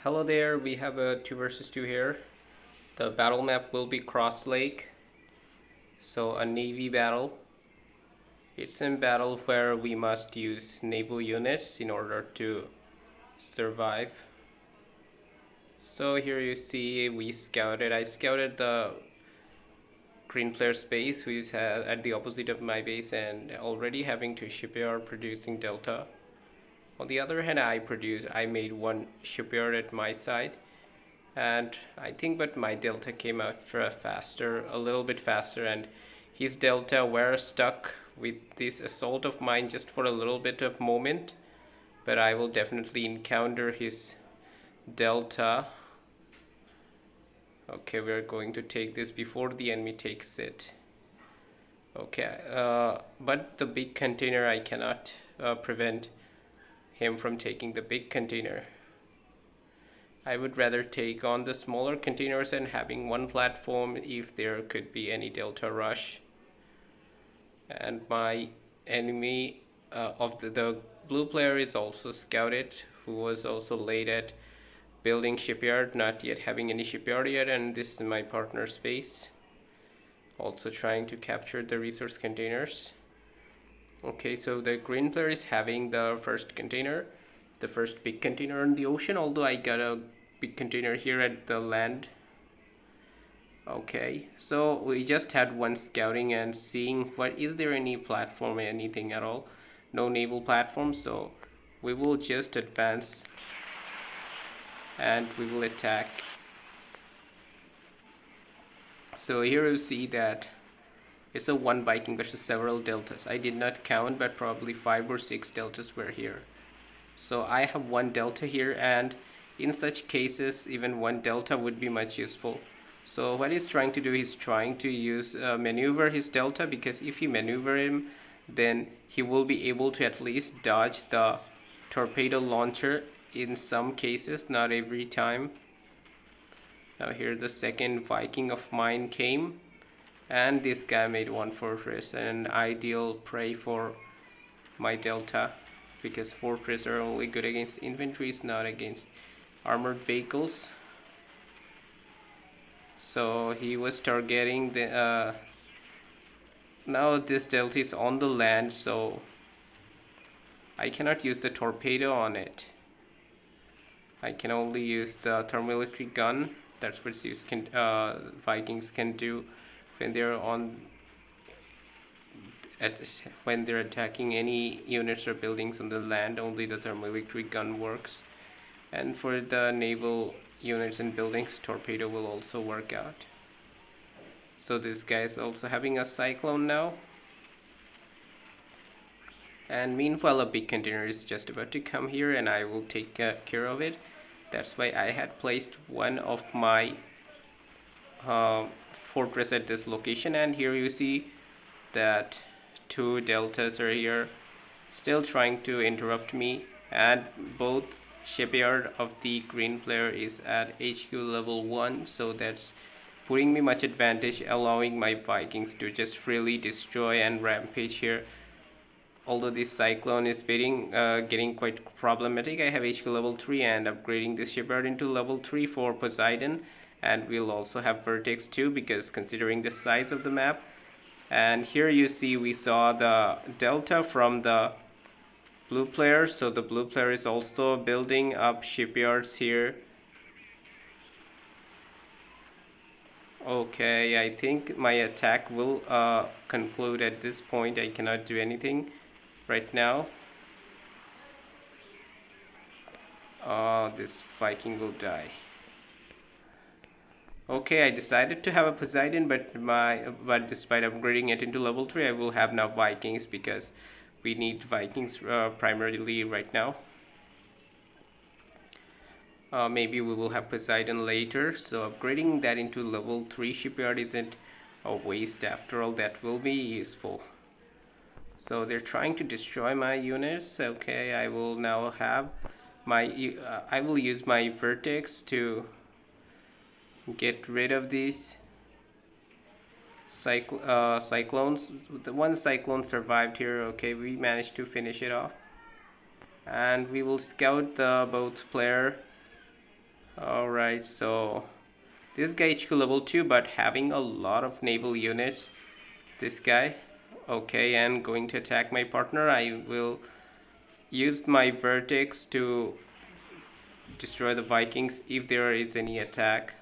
Hello there, we have a 2 versus 2 here. The battle map will be Crosslake, so a navy battle. It's a battle where we must use naval units in order to survive. So here you see I scouted the green player's base, who is at the opposite of my base and already having 2 shipyard producing delta. On the other hand, I made 1 shipyard at my side. And I think but my delta came out a little bit faster, and his delta were stuck with this assault of mine just for a little bit of moment, but I will definitely encounter his delta. Okay, we're going to take this before the enemy takes it. Okay, but the big container, I cannot prevent him from taking the big container. I would rather take on the smaller containers and having 1 platform if there could be any delta rush. And my enemy of the blue player is also scouted, who was also late at building shipyard, not yet having any shipyard yet, and this is my partner's base, also trying to capture the resource containers. Okay, so the green player is having the first container, the first big container in the ocean, although I got a big container here at the land. Okay, so we just had 1 scouting and seeing what is there any platform, anything at all. No naval platform, so we will just advance and we will attack. So here you see that it's a 1 Viking versus several deltas. I did not count, but probably 5 or 6 deltas were here. So I have 1 delta here, and in such cases even 1 delta would be much useful. So what he's trying to do, he's trying to use maneuver his delta, because if you maneuver him, then he will be able to at least dodge the torpedo launcher in some cases, not every time. Now here the second Viking of mine came, and this guy made 1 fortress, an ideal prey for my delta, because fortress are only good against infantries, not against armored vehicles. So he was targeting the now this delta is on the land, so I cannot use the torpedo on it. I can only use the thermoelectric gun. That's what Vikings can do when they're when they're attacking any units or buildings on the land. Only the thermoelectric gun works, and for the naval units and buildings, torpedo will also work out. So this guy is also having a cyclone now, and meanwhile a big container is just about to come here, and I will take care of it. That's why I had placed 1 of my fortress at this location, and here you see that 2 deltas are here still trying to interrupt me, and both shipyard of the green player is at HQ level 1, so that's putting me much advantage, allowing my Vikings to just freely destroy and rampage here. Although this cyclone is getting quite problematic, I have HQ level 3 and upgrading this shipyard into level 3 for Poseidon, and we'll also have vertex 2 because considering the size of the map. And here you see we saw the delta from the blue player, so the blue player is also building up shipyards here. Okay, I think my attack will conclude at this point. I cannot do anything right now. This Viking will die. Okay, I decided to have a Poseidon, but despite upgrading it into level 3, I will have now Vikings, because we need Vikings primarily right now. Maybe we will have Poseidon later, so upgrading that into level 3 shipyard isn't a waste. After all, that will be useful. So they're trying to destroy my units. Okay, I will now have my I will use my vertex to get rid of these cyclones. The 1 cyclone survived here. Okay, we managed to finish it off, and we will scout the boat player Alright, so this guy HQ level 2, but having a lot of naval units. This guy. Okay, and going to attack my partner. I will use my vertex to destroy the Vikings if there is any attack.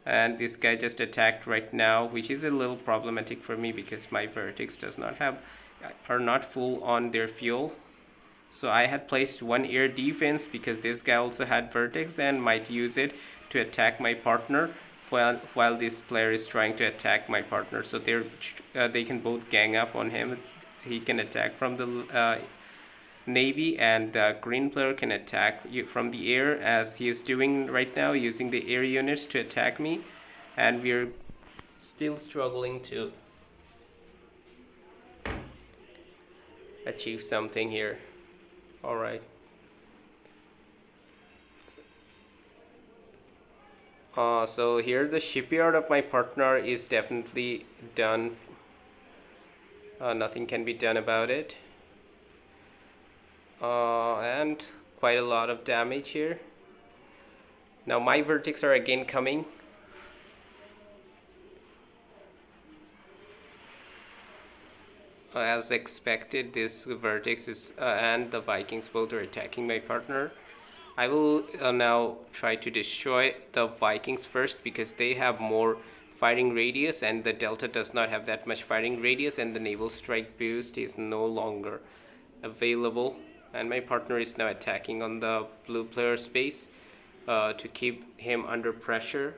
And this guy just attacked right now, which is a little problematic for me because my vertex does not have, are not full on their fuel. So I had placed one air defense because this guy also had vertex and might use it to attack my partner while this player is trying to attack my partner. So they can both gang up on him. He can attack from the navy, and the green player can attack from the air, as he is doing right now, using the air units to attack me. And we're still struggling to achieve something here. All right. So here the shipyard of my partner is definitely done. Nothing can be done about it. And quite a lot of damage here. Now my vertex are again coming. As expected, this vertex is and the Vikings both are attacking my partner. I will now try to destroy the Vikings first because they have more firing radius and the Delta does not have that much firing radius, and the naval strike boost is no longer available. And my partner is now attacking on the blue player's base to keep him under pressure.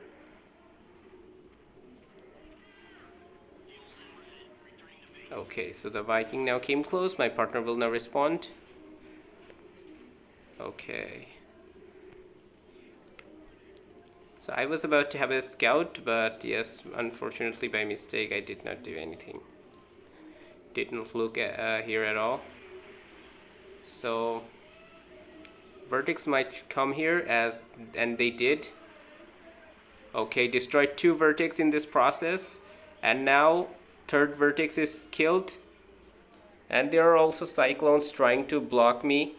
Okay, so the Viking now came close. My partner will now respond. Okay. So I was about to have a scout, but yes, unfortunately by mistake I did not do anything. Didn't look at, here at all. So vertex might come here, and they did. Okay, destroyed 2 vertex in this process, and now third vertex is killed. And there are also cyclones trying to block me.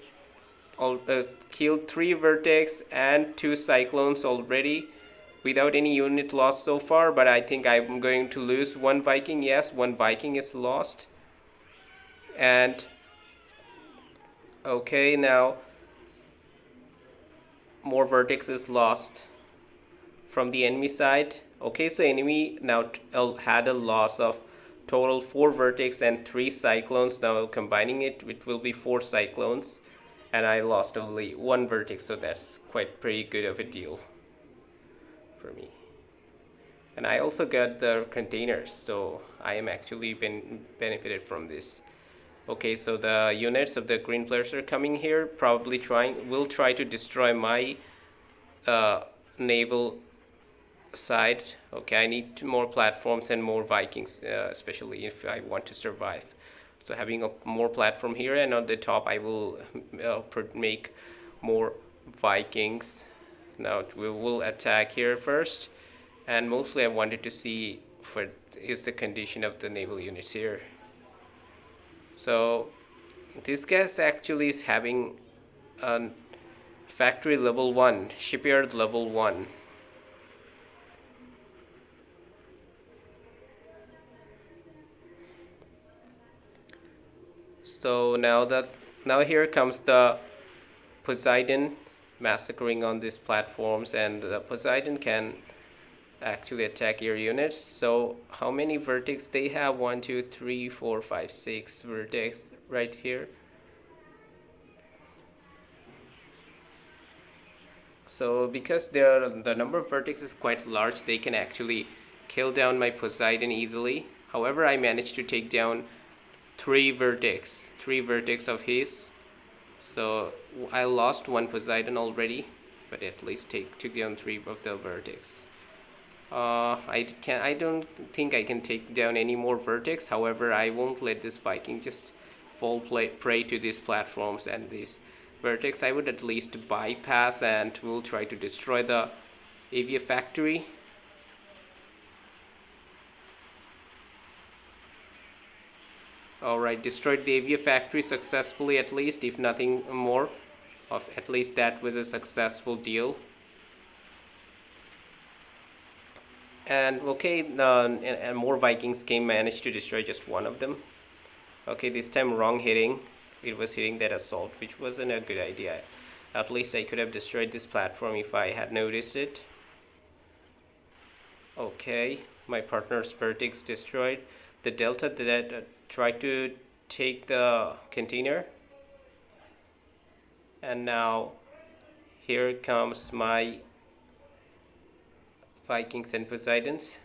Killed 3 vertex and 2 cyclones already without any unit lost so far, but I think I'm going to lose 1 Viking. Yes, 1 Viking is lost. And okay, now more vertex is lost from the enemy side. Okay, so enemy now had a loss of total 4 vertex and 3 cyclones. Now combining it will be 4 cyclones, and I lost only 1 vertex, so that's quite pretty good of a deal for me. And I also got the containers, so I am actually been benefited from this. Okay, so the units of the green players are coming here, probably will try to destroy my naval side. Okay, I need more platforms and more Vikings, especially if I want to survive. So having a more platform here, and on the top I will make more Vikings. Now we will attack here first, and mostly I wanted to see what is the condition of the naval units here. So this guy actually is having a factory level 1, shipyard level 1. So now here comes the Poseidon massacring on these platforms, and the Poseidon can actually attack your units. So how many vertex they have? 1, 2, 3, 4, 5, 6 vertex right here. So because the number of vertex is quite large, they can actually kill down my Poseidon easily. However, I managed to take down 3 vertex of his. So I lost 1 Poseidon already, but at least took down 3 of the vertex. I don't think I can take down any more vertex. However, I won't let this Viking just fall prey to these platforms and these vertex. I would at least bypass, and we'll try to destroy the Avia factory. Alright, destroyed the Avia factory successfully, at least, if nothing more. At least that was a successful deal. And okay, and more Vikings came, managed to destroy just one of them. Okay, this time wrong hitting. It was hitting that assault, which wasn't a good idea. At least I could have destroyed this platform if I had noticed it. Okay, my partner's vertex destroyed. The Delta that tried to take the container. And now here comes my Vikings and Poseidons.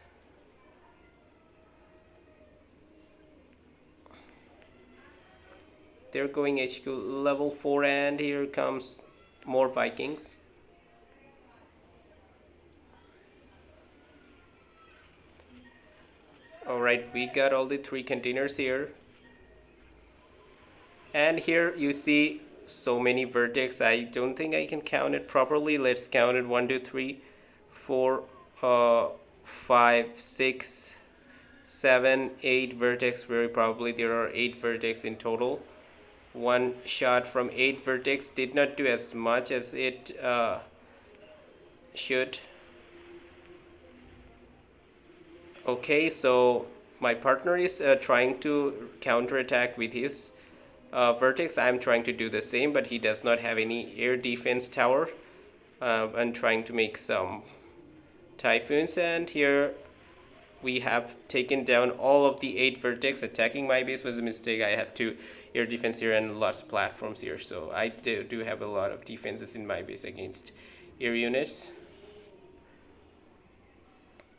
They're going HQ level 4, and here comes more Vikings. Alright, we got all the 3 containers here. And here you see so many vertex. I don't think I can count it properly. Let's count it: 1, 2, 3, 4, 5, 6, 7, 8 vertex. Very probably there are 8 vertex in total. One shot from 8 vertex did not do as much as it should. Okay, so my partner is trying to counterattack with his vertex. I'm trying to do the same, but he does not have any air defense tower. I'm trying to make some typhoons, and here we have taken down all of the 8 vertex. Attacking my base was a mistake. I had to air defense here and lots of platforms here, so I do have a lot of defenses in my base against air units.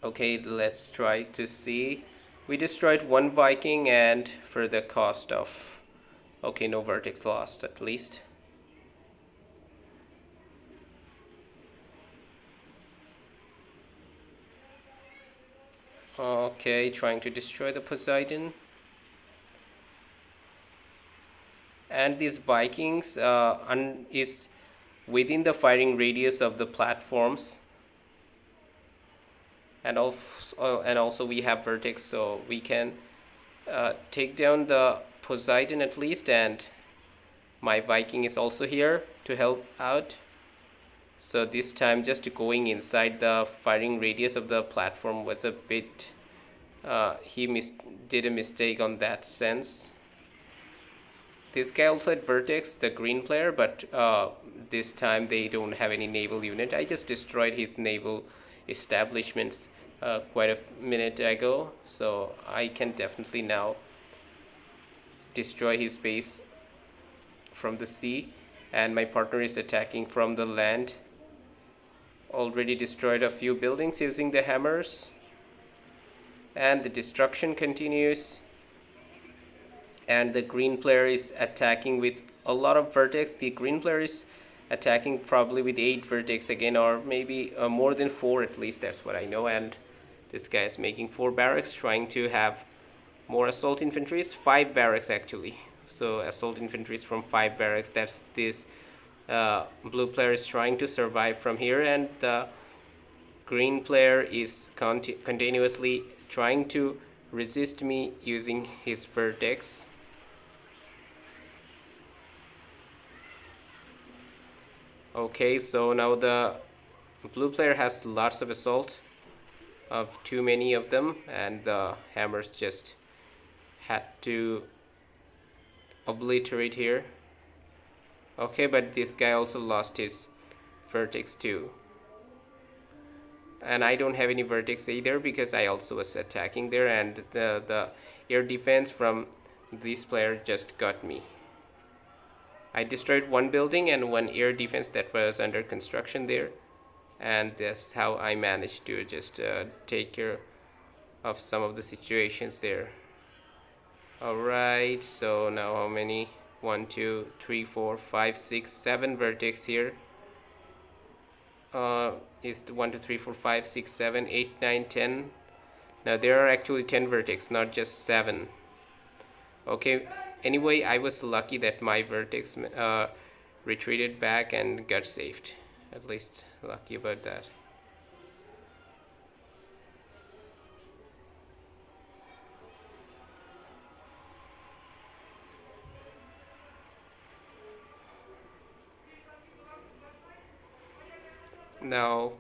Okay, let's try to see. We destroyed one Viking, and for the cost of, okay, no vertex lost at least. Okay, trying to destroy the Poseidon. And these Vikings is within the firing radius of the platforms. And also we have vertex, so we can take down the Poseidon at least, and my Viking is also here to help out. So this time just going inside the firing radius of the platform was a bit he did a mistake on that sense. This guy also had vertex, the green player, but this time they don't have any naval unit. I just destroyed his naval establishments quite a minute ago, so I can definitely now destroy his base from the sea. And my partner is attacking from the land. Already destroyed a few buildings using the hammers, and the destruction continues. And the green player is attacking with a lot of vertex. The green player is attacking probably with 8 vertex again, or maybe more than 4 at least, that's what I know. And this guy is making 4 barracks, trying to have more assault infantries. 5 barracks actually, so assault infantries from 5 barracks. That's this blue player is trying to survive from here, and the green player is continuously trying to resist me using his vertex. Okay, so now the blue player has lots of assault, of too many of them, and the hammers just had to obliterate here. Okay, but this guy also lost his vertex too. And I don't have any vertex either because I also was attacking there, and the air defense from this player just got me. I destroyed one building and one air defense that was under construction there, and that's how I managed to just take care of some of the situations there. Alright, so now how many? 1, 2, 3, 4, 5, 6, 7 vertex here. Is the 1, 2, 3, 4, 5, 6, 7, 8, 9, 10. Now there are actually 10 vertex, not just 7. Okay, anyway, I was lucky that my vertex retreated back and got saved. At least lucky about that. Now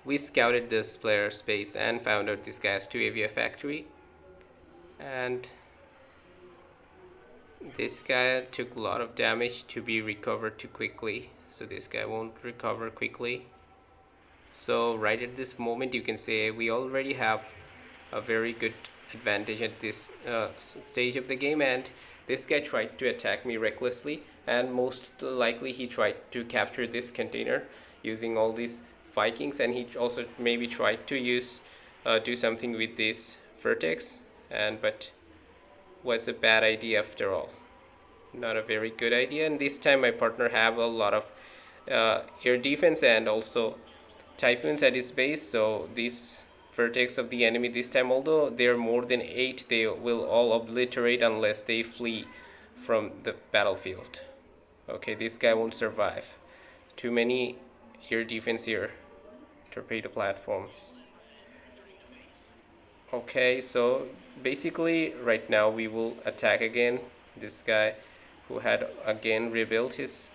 We scouted this player space and found out this guy has 2 AVF factory, and this guy took a lot of damage to be recovered too quickly, so this guy won't recover quickly. So right at this moment you can say we already have a very good advantage at this stage of the game, and this guy tried to attack me recklessly, and most likely he tried to capture this container using all these Vikings, and he also maybe tried to use do something with this vertex, and but was a bad idea after all. Not a very good idea, and this time my partner have a lot of air defense and also typhoons at his base, so these vertex of the enemy this time, although they're more than 8, they will all obliterate unless they flee from the battlefield. Okay, this guy won't survive. Too many air defense here. Torpedo platforms. Okay, so basically right now we will attack again this guy who had again rebuilt his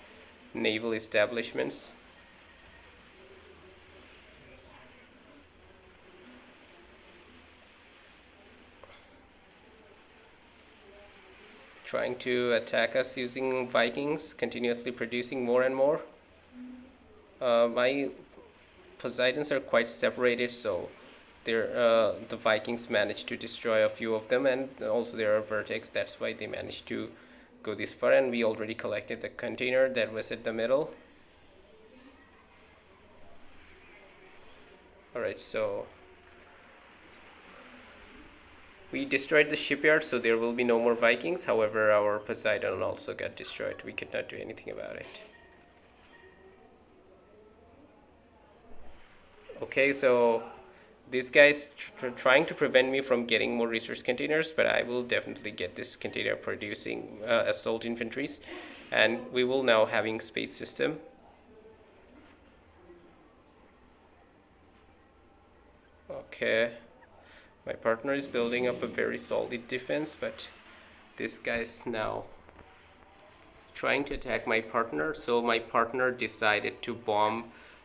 naval establishments. Trying to attack us using Vikings, continuously producing more and more. My Poseidons are quite separated, so the Vikings managed to destroy a few of them, and also there are vertex, that's why they managed to go this far, and we already collected the container that was at the middle. Alright, so we destroyed the shipyard, so there will be no more Vikings. However, our Poseidon also got destroyed. We could not do anything about it. Okay, so this guy's trying to prevent me from getting more resource containers, but I will definitely get this container producing assault infantries, and we will now having space system. Okay, my partner is building up a very solid defense, but this guy's now trying to attack my partner, so my partner decided to bomb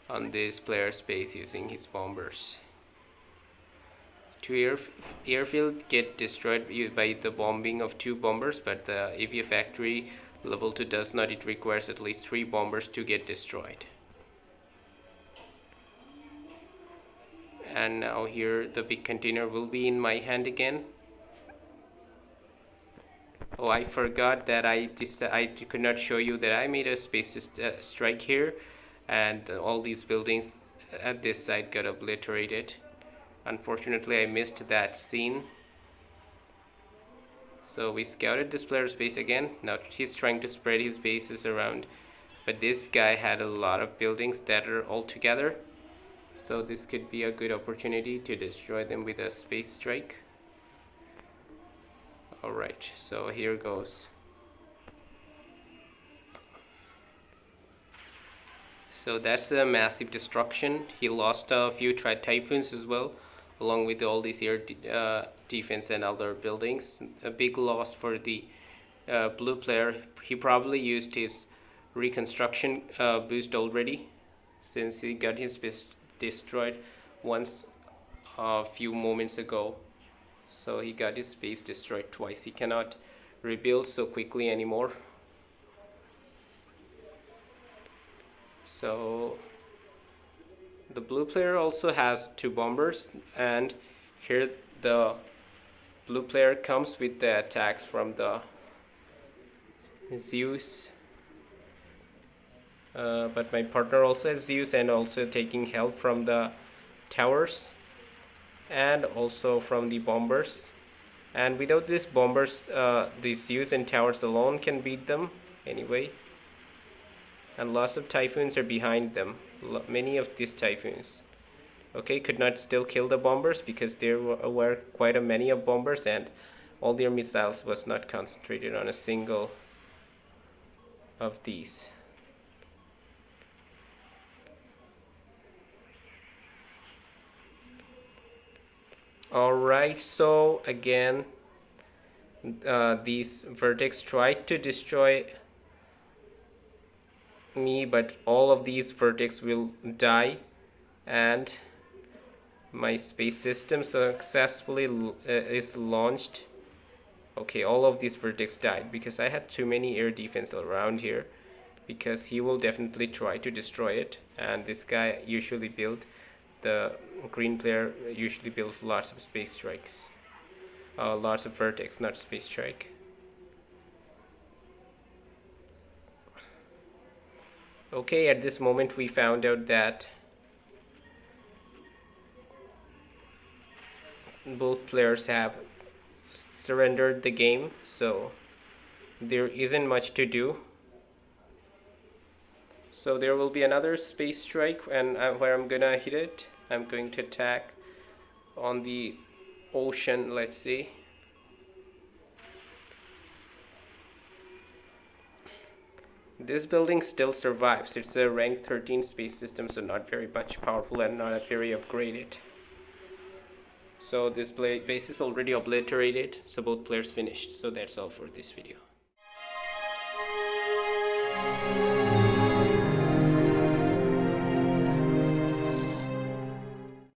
on this player space using his bombers. Two airfield get destroyed by the bombing of 2 bombers, but the AVF factory level 2 does not. It requires at least 3 bombers to get destroyed. And now here the big container will be in my hand again. Oh, I forgot that I could not show you that I made a space strike here, and all these buildings at this side got obliterated. Unfortunately, I missed that scene. So we scouted this player's base again. Now he's trying to spread his bases around, but this guy had a lot of buildings that are all together, so this could be a good opportunity to destroy them with a space strike. Alright, so here goes. So that's a massive destruction. He lost a few typhoons as well, along with all these air defense and other buildings. A big loss for the blue player. He probably used his reconstruction boost already, since he got his base destroyed once a few moments ago. So he got his base destroyed twice. He cannot rebuild so quickly anymore. So the blue player also has 2 bombers, and here the blue player comes with the attacks from the Zeus, but my partner also has Zeus and also taking help from the towers and also from the bombers, and without these bombers the Zeus and towers alone can beat them anyway, and lots of typhoons are behind them, many of these typhoons. Okay, could not still kill the bombers because there were quite a many of bombers, and all their missiles was not concentrated on a single of these. Alright, so again these vertex tried to destroy me, but all of these vertex will die, and My space system successfully is launched. Okay, all of these vertex died because I had too many air defense around here, because he will definitely try to destroy it. And this guy usually build, the green player usually builds lots of space strikes, lots of vertex, not space strike. Okay, at this moment we found out that both players have surrendered the game, so there isn't much to do. So there will be another space strike, and where I'm gonna hit it, I'm going to attack on the ocean. Let's see. This building still survives. It's a rank 13 space system, so not very much powerful and not very upgraded. So this base is already obliterated, so both players finished. So that's all for this video.